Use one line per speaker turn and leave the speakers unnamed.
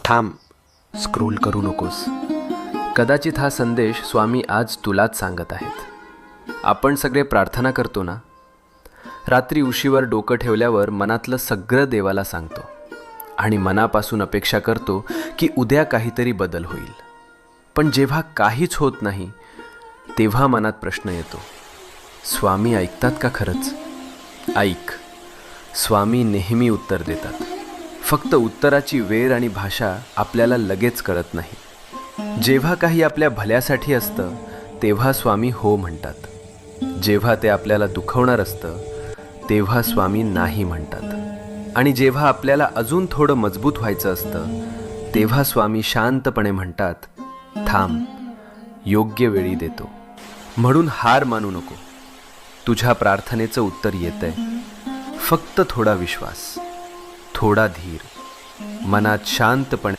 थांब, स्क्रोल करू नकोस. कदाचित हा संदेश स्वामी आज तुलाच सांगत आहेत. आपण सगळे प्रार्थना करतो ना, रात्री उशीवर डोकं ठेवल्यावर मनातलं सगळं देवाला सांगतो आणि मनापासून अपेक्षा करतो की उद्या काहीतरी बदल होईल. पण जेव्हा काहीच होत नाही तेव्हा मनात प्रश्न येतो, स्वामी ऐकतात का खरंच? ऐक, स्वामी नेहमी उत्तर देतात. फक्त उत्तराची वेळ आणि भाषा आपल्याला लगेच कळत नाही. जेव्हा काही आपल्या भल्यासाठी असतं तेव्हा स्वामी हो म्हणतात. जेव्हा ते आपल्याला दुखवणार असतं तेव्हा स्वामी नाही म्हणतात. आणि जेव्हा आपल्याला अजून थोडं मजबूत व्हायचं असतं तेव्हा स्वामी शांतपणे म्हणतात, थांब, योग्य वेळी देतो. म्हणून हार मानू नको. तुझ्या प्रार्थनेचं उत्तर येतंय. फक्त थोडा विश्वास, थोडा धीर, मनात शांतपणे